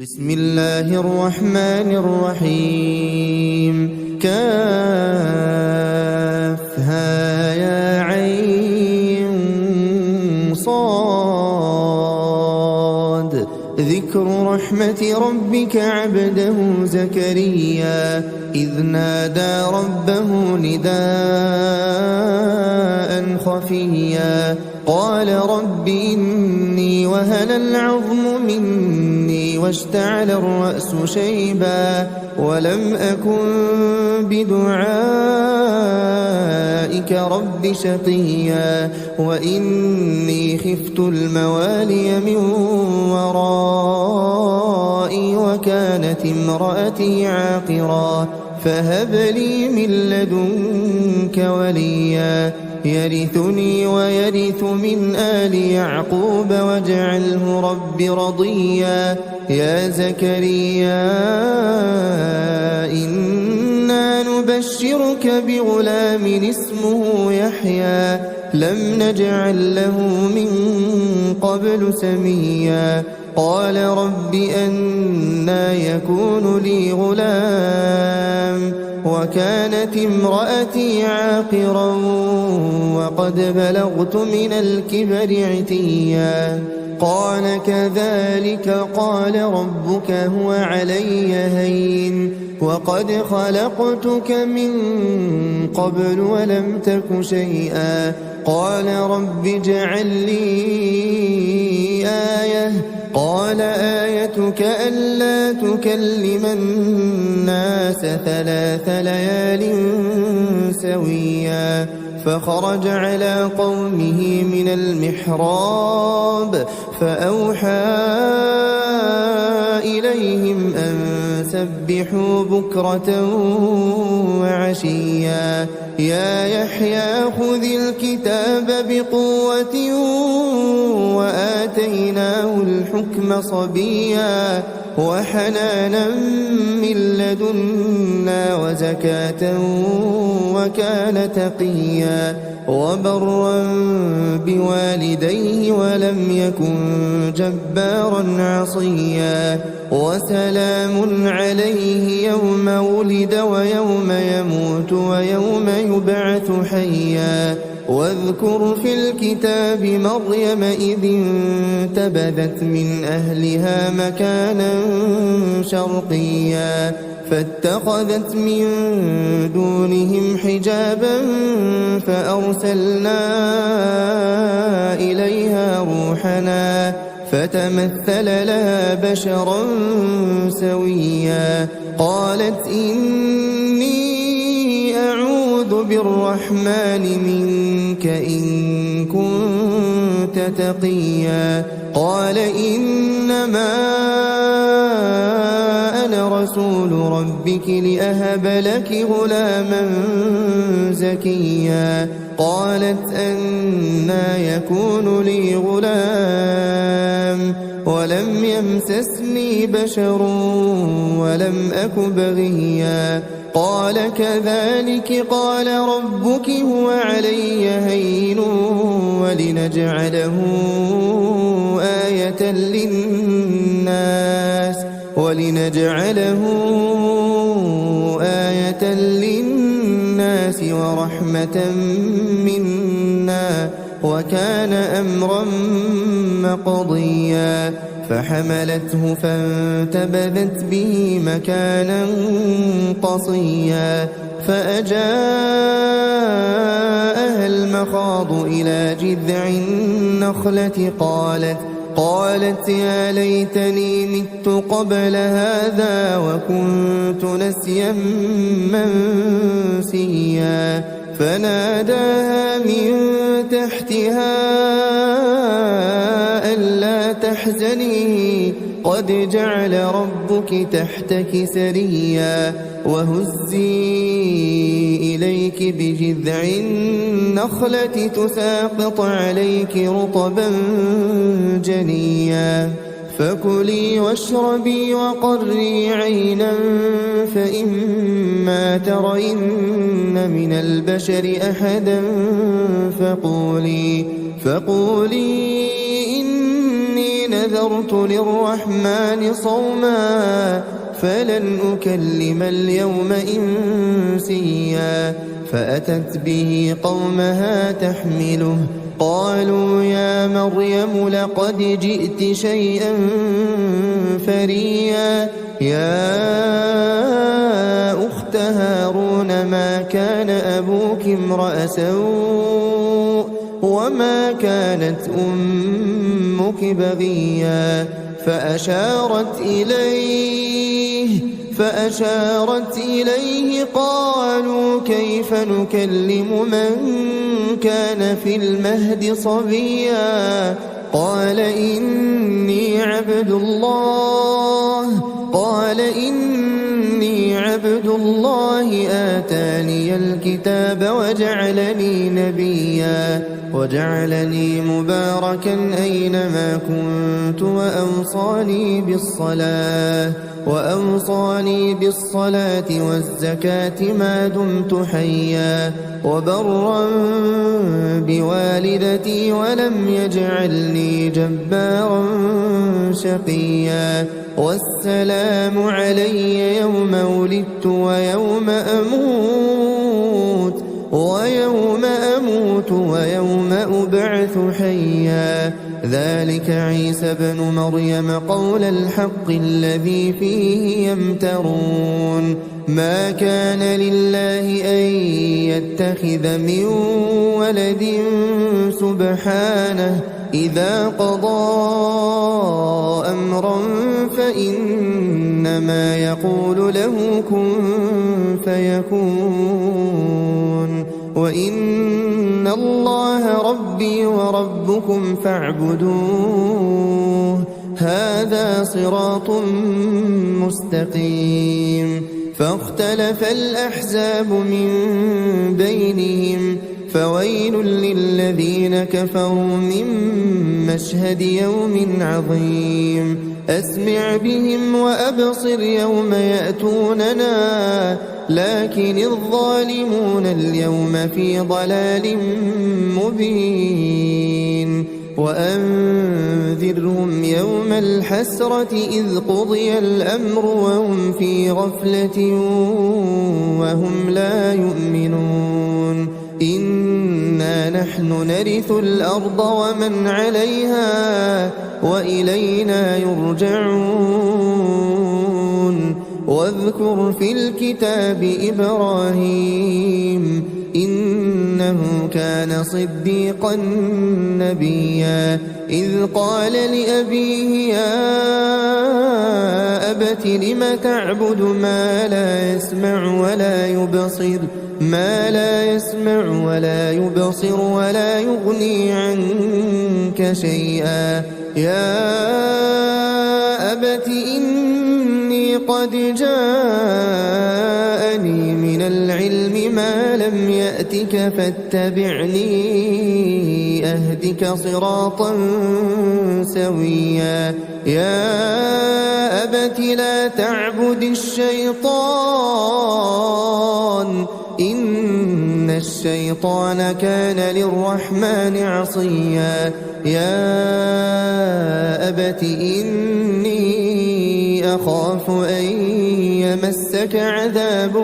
بسم الله الرحمن الرحيم كافها يا عين صاد ذكر رحمة ربك عبده زكريا إذ نادى ربه نداء خفيا قال رب إني وهن العظم مني واشتعل الرأس شيبا ولم أكن بدعائك رب شقيا وإني خفت الموالي من ورائي وكانت امرأتي عاقرا فهب لي من لدنك وليا يرثني ويرث من آل يعقوب واجعله رب رضيا يا زكريا إنا نبشرك بغلام اسمه يحيى لم نجعل له من قبل سميا قال رب أنى يكون لي غلام وكانت امرأتي عاقرا وقد بلغت من الكبر عتيا قال كذلك قال ربك هو علي هين وقد خلقتك من قبل ولم تك شيئا قال رب اجعل لي آية قال آيتك ألا تكلم الناس 3 ليال سويا فخرج على قومه من المحراب فأوحى إليهم أن سبحوا بكرة وعشيا يا يحيى خذ الكتاب بقوة وآتيناه الحكم صبيا وحنانا من لدنا وزكاة وكان تقيا وبرا بوالديه ولم يكن جبارا عصيا وسلام عليه يوم ولد ويوم يموت ويوم يبعث حيا واذكر في الكتاب مريم إذ انتبذت من أهلها مكانا شرقيا فاتخذت من دونهم حجابا فأرسلنا إليها روحنا فتمثل لها بشرا سويا قالت إني أعوذ بالرحمن منك إن كنت تقيا قال إنما أنا رسول ربك لأهب لك غلاما زكيا قالت أنى يكون لي غلام ولم يمسسني بشر ولم أك بغيا قال كذلك قال ربك هو علي هين ولنجعله آية للناس ورحمة منا وكان أمرا مقضيا فحملته فانتبذت به مكانا قصيا فأجاءها المخاض إلى جذع النخلة قالت يا ليتني مت قبل هذا وكنت نسيا منسيا فناداها من تحتها ألا تحزني قد جعل ربك تحتك سريا وهزي إليك بجذع النخلة تساقط عليك رطبا جنيا فكلي واشربي وقري عينا فإما ترين من البشر أحدا فقولي إني نذرت للرحمن صوما فلن أكلم اليوم إنسيا فأتت به قومها تحمله قالوا يا مريم لقد جئت شيئا فريا يا أخت هارون ما كان أبوك امرأ سوء وما كانت أمك بغيا فأشارت إليه قالوا كيف نكلم من كان في المهد صبيا قال إني عبد الله آتاني الكتاب وجعلني نبيا وجعلني مباركا أينما كنت وأوصاني بالصلاة والزكاة ما دمت حيا وبرا بوالدتي ولم يجعلني جبارا شقيا والسلام علي يوم ولدت ويوم أموت ويوم أبعث حيا ذلك عيسى بن مريم قول الحق الذي فيه يمترون ما كان لله أن يتخذ من ولد سبحانه إذا قضى أمرا فإنما يقول له كن فيكون وإن الله ربي وربكم فاعبدوه هذا صراط مستقيم فاختلف الأحزاب من بينهم فويل للذين كفروا من مشهد يوم عظيم أسمع بهم وأبصر يوم يأتوننا لكن الظالمون اليوم في ضلال مبين وأنذرهم يوم الحسرة إذ قضي الأمر وهم في غفلة وهم لا يؤمنون إنا نحن نرث الأرض ومن عليها وإلينا يرجعون واذكر في الكتاب إبراهيم إنه كان صديقا نبيا إذ قال لأبيه يا أبت لم تعبد ما لا يسمع ولا يبصر ولا يغني عنك شيئا يا أبت إني قد جاءني من العلم ما لم يأتك فاتبعني أهدك صراطا سويا يا أبت لا تعبد الشيطان إن الشيطان كان للرحمن عصيا يا أبت إني أخاف أن يمسك عذاب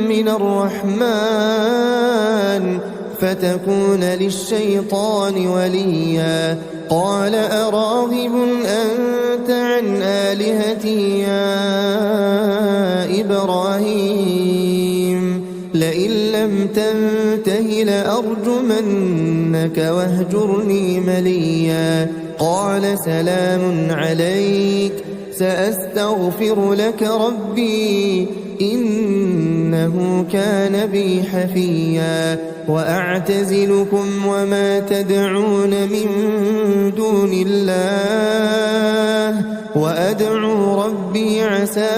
من الرحمن فتكون للشيطان وليا قال أراغب أنت عن آلهتي يا إبراهيم لئن لم تنته لأرجمنك واهجرني مليا قال سلام عليك سأستغفر لك ربي إنه كان بي حفيا وأعتزلكم وما تدعون من دون الله وأدعو ربي عسى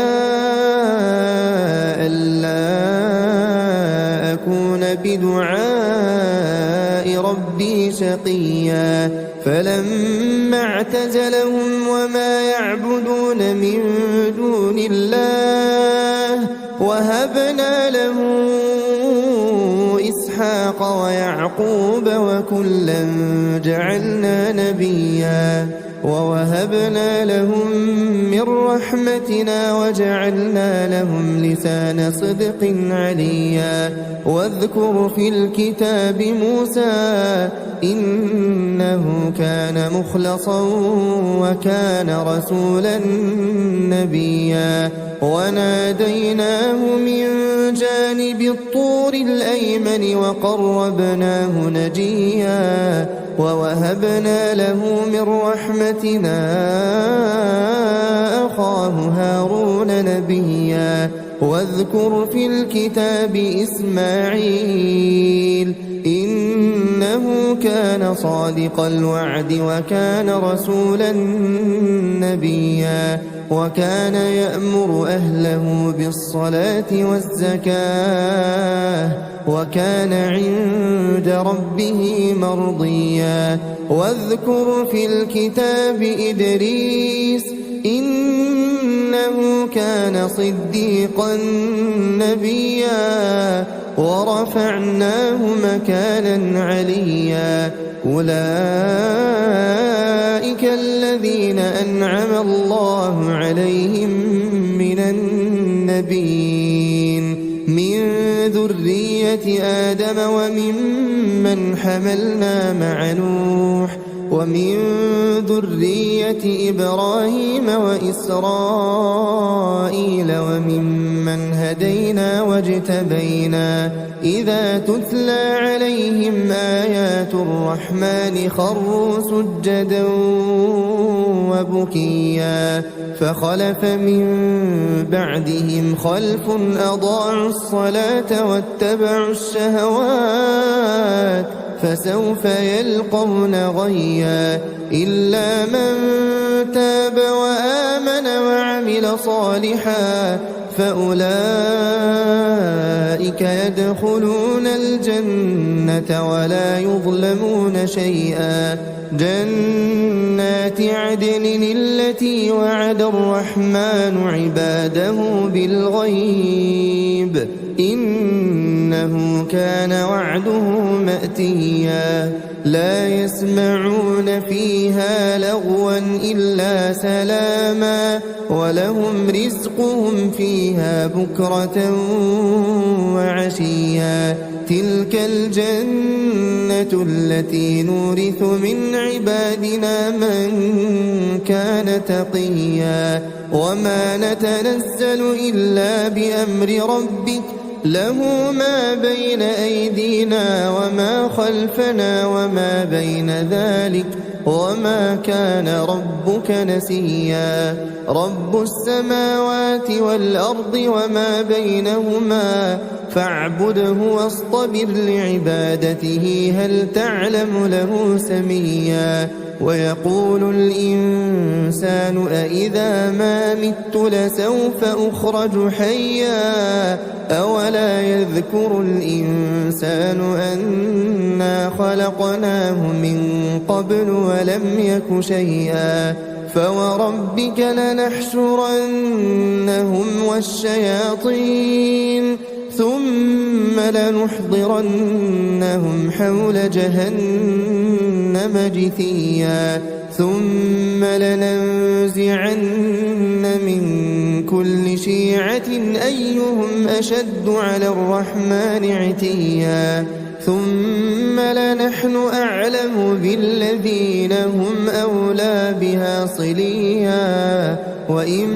ألا أكون بدعاء ربي شقيا فلما اعتزلهم وما يعبدون من دون الله وهبنا له إسحاق ويعقوب وكلا جعلنا نبيا ووهبنا لهم من رحمتنا وجعلنا لهم لسان صدق عليا واذكر في الكتاب موسى إنه كان مخلصا وكان رسولا نبيا وناديناه من جانب الطور الأيمن وقربناه نجيا ووهبنا له من رحمتنا أخاه هارون نبيا واذكر في الكتاب إسماعيل إنه كان صادق الوعد وكان رسولا نبيا وكان يأمر أهله بالصلاة والزكاة وكان عند ربه مرضيا واذكر في الكتاب إدريس إنه كان صديقا نبيا ورفعناه مكانا عليا أولئك الذين أنعم الله عليهم من النبيين من ذرية آدم وممن حملنا مع نوح ومن ذرية إبراهيم وإسرائيل وممن هدينا واجتبينا إذا تتلى عليهم آيات الرحمن خروا سجدا وبكيا فخلف من بعدهم خلف أضاعوا الصلاة واتبعوا الشهوات فسوف يلقون غيا إلا من تاب وآمن وعمل صالحا فأولئك يدخلون الجنة ولا يظلمون شيئا جنات عدن التي وعد الرحمن عباده بالغيب إنه كان وعده مأتيا لا يسمعون فيها لغوا إلا سلاما ولهم رزقهم فيها بكرة وعشيا تلك الجنة التي نورث من عبادنا من كان تقيا وما نتنزل إلا بأمر ربك له ما بين أيدينا وما خلفنا وما بين ذلك وما كان ربك نسيا رب السماوات والأرض وما بينهما فاعبده واصطبر لعبادته هل تعلم له سميا ويقول الإنسان أإذا ما مت لسوف أخرج حيا أولا يذكر الإنسان أنا خلقناه من قبل ولم يك شيئا فوربك لنحشرنهم والشياطين ثم لنحضرنهم حول جهنم جثيا ثم لننزعن من كل شيعة أيهم أشد على الرحمن عتيا ثم لنحن أعلم بالذين هم أولى بها صليا وإن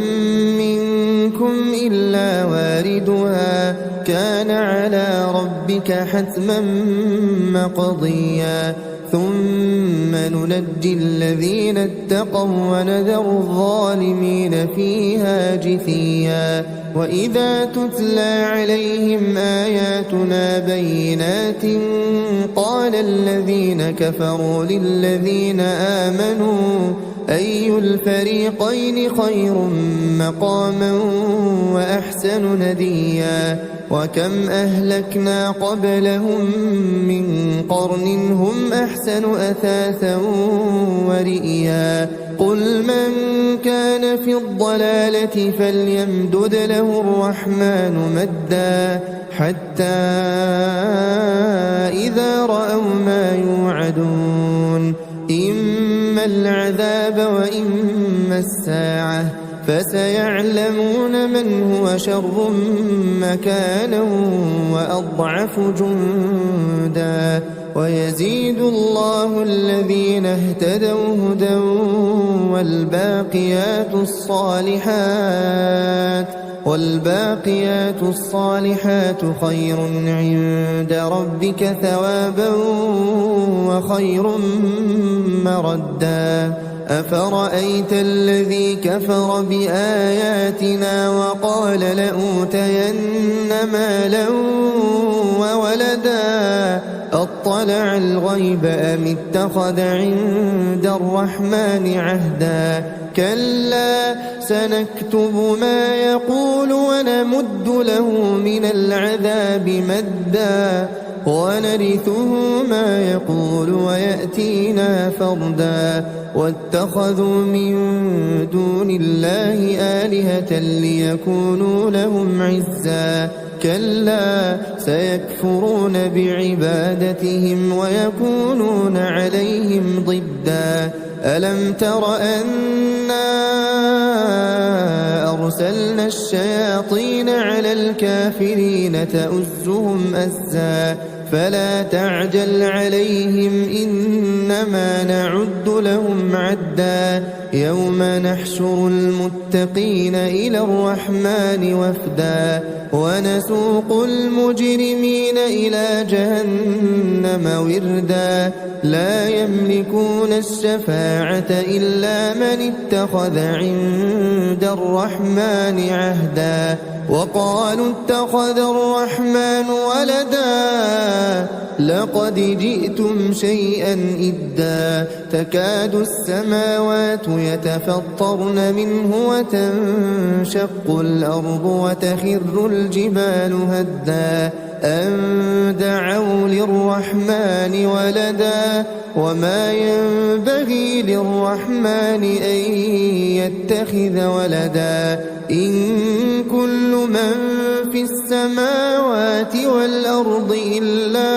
منكم إلا واردها كان على ربك حتما مقضيا ثم ننجي الذين اتقوا ونذر الظالمين فيها جثيا وإذا تتلى عليهم آياتنا بينات قال الذين كفروا للذين آمنوا أي الفريقين خير مقاما وأحسن نديا وكم أهلكنا قبلهم من قرن هم أحسن أثاثا ورئيا قل من كان في الضلالة فليمدد له الرحمن مدا حتى إذا رأوا ما يوعدون إما إما العذاب وإما الساعة فسيعلمون من هو شر مكانا وأضعف جندا ويزيد الله الذين اهتدوا هدى والباقيات الصالحات خير عند ربك ثوابا وخير مردا أفرأيت الذي كفر بآياتنا وقال لأوتين مالا وولدا أطلع الغيب أم اتخذ عند الرحمن عهدا كلا سنكتب ما يقول ونمد له من العذاب مدا ونرثه ما يقول ويأتينا فردا واتخذوا من دون الله آلهة ليكونوا لهم عزا كلا سيكفرون بعبادتهم ويكونون عليهم ضدا ألم تر أنا أرسلنا الشياطين على الكافرين تؤزهم أزا فلا تعجل عليهم إنما نعد لهم عدا يوم نحشر المتقين إلى الرحمن وفدا ونسوق المجرمين إلى جهنم وردا لا يملكون الشفاعة إلا من اتخذ عند الرحمن عهدا وقالوا اتخذ الرحمن ولدا لقد جئتم شيئا إدا تكاد السماوات يتفطرن منه وتنشق الأرض وتخر الجبال هدا أن دعوا للرحمن ولدا وما ينبغي للرحمن أن يتخذ ولدا إن كل من في السماوات والأرض إلا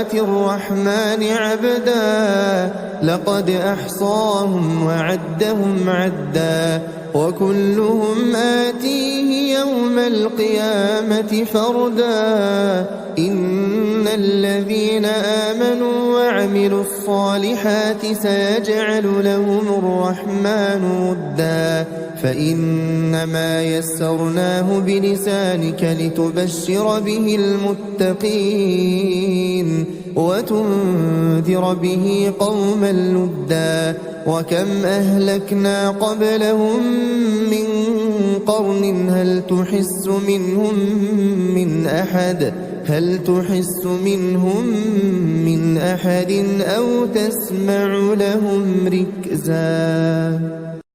آتي الرحمن عبدا لقد أحصاهم وعدهم عدا وكلهم آتيه يوم القيامة فردا إن الذين آمنوا وعملوا الصالحات سيجعل لهم الرحمن ودا فإنما يسرناه بلسانك لتبشر به المتقين وتنذر به قوما لدا وكم أهلكنا قبلهم من قرن هل تحس منهم من أحد أو تسمع لهم ركزا